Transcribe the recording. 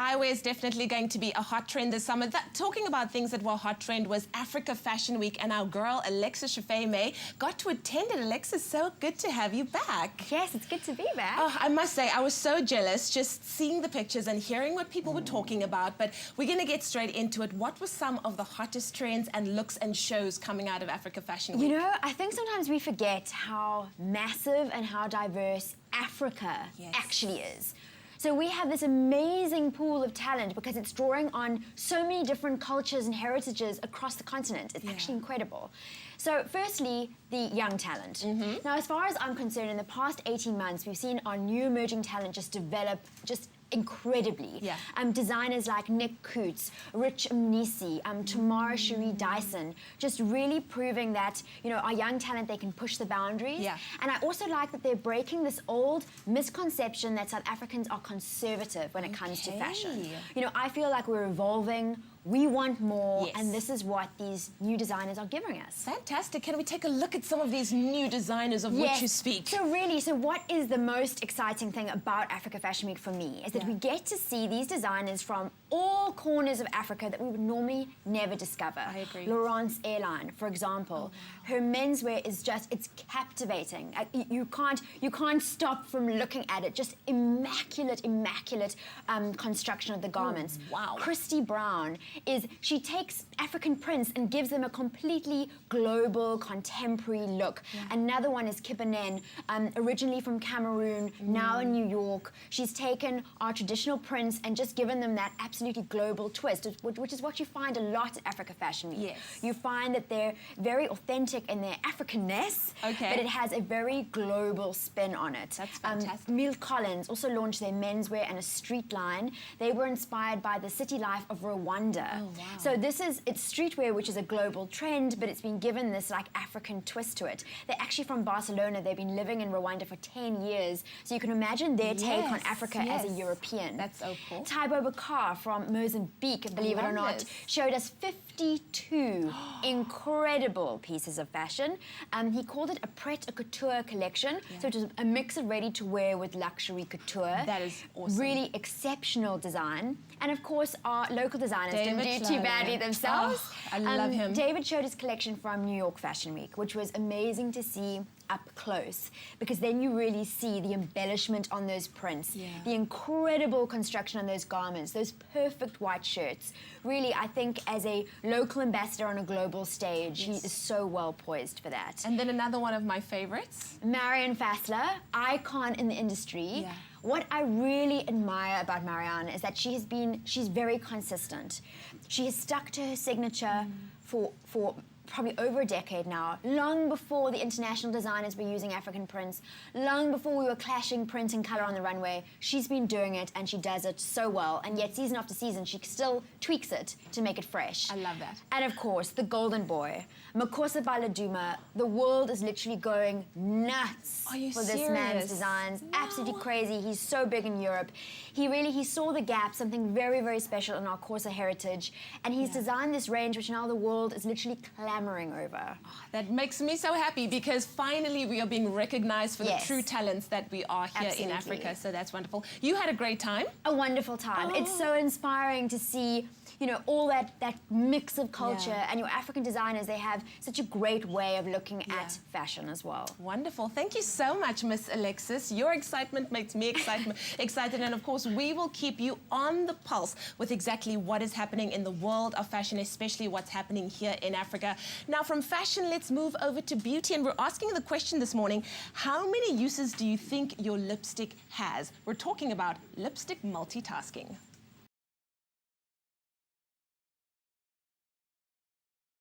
eyewear is definitely going to be a hot trend this summer. Talking about things that were a hot trend was Africa Fashion Week, and our girl Alexis Chaffe Mey got to attend it. Alexis, so good to have you back. Yes, it's good to be back. Oh, I must say, I was so jealous just seeing the pictures and hearing what people were talking about, but we're going to get straight into it. What were some of the hottest trends and looks and shows coming out of Africa Fashion Week? You know, I think sometimes we forget how massive and how diverse Africa actually is. So we have this amazing pool of talent because it's drawing on so many different cultures and heritages across the continent. It's actually incredible. So firstly, the young talent. Now, as far as I'm concerned, in the past 18 months, we've seen our new emerging talent just develop incredibly. Designers like Nick Coots, Rich Mnisi, Tamara Cherie Dyson, just really proving that, you know, our young talent, they can push the boundaries. And I also like that they're breaking this old misconception that South Africans are conservative when it comes to fashion. You know, I feel like we're evolving. We want more, and this is what these new designers are giving us. Fantastic. Can we take a look at some of these new designers of which you speak? So what is the most exciting thing about Africa Fashion Week for me is that we get to see these designers from all corners of Africa that we would normally never discover. I agree. Laurence Airline, for example. Her menswear is just, it's captivating. You can't stop from looking at it. Just immaculate construction of the garments. Wow. Christy Brown she takes African prints and gives them a completely global, contemporary look. Another one is Kibanen, originally from Cameroon, now in New York. She's taken our traditional prints and just given them that absolutely global twist, which is what you find a lot at Africa Fashion Week. You find that they're very authentic in their Africanness, but it has a very global spin on it. That's fantastic. Mill Collins also launched their menswear and a street line. They were inspired by the city life of Rwanda. So it's streetwear, which is a global trend, but it's been given this like African twist to it. They're actually from Barcelona. They've been living in Rwanda for 10 years. So you can imagine their take on Africa as a European. That's so cool. Taibo Bakar from Mozambique, believe it or not, showed us 52 incredible pieces of fashion. He called it a pret-a-couture collection. So it was a mix of ready-to-wear with luxury couture. That is awesome. Really exceptional design. And of course, our local designers didn't do too badly themselves. I love him. David showed his collection from New York Fashion Week, which was amazing to see up close, because then you really see the embellishment on those prints, the incredible construction on those garments, those perfect white shirts. Really, I think as a local ambassador on a global stage, he is so well poised for that. And then another one of my favorites, Marianne Fassler, icon in the industry. What I really admire about Marianne is that she's very consistent. She has stuck to her signature for probably over a decade now, long before the international designers were using African prints, long before we were clashing print and color on the runway. She's been doing it, and she does it so well, and yet season after season, she still tweaks it to make it fresh. I love that. And of course, the golden boy, Makosa Baladuma. The world is literally going nuts for this man's designs. Absolutely crazy. He's so big in Europe. He saw the gap, something very, very special in our Xhosa heritage, and he's designed this range which now the world is literally clamoring over. That makes me so happy, because finally we are being recognized for the true talents that we are here in Africa, so that's wonderful. You had a great time? A wonderful time. It's so inspiring to see, you know, all that mix of culture, and your African designers, they have such a great way of looking at fashion as well. Wonderful. Thank you so much, Miss Alexis. Your excitement makes me excited, and of course we will keep you on the pulse with exactly what is happening in the world of fashion, especially what's happening here in Africa. Now, from fashion, let's move over to beauty, and we're asking the question this morning, how many uses do you think your lipstick has? We're talking about lipstick multitasking.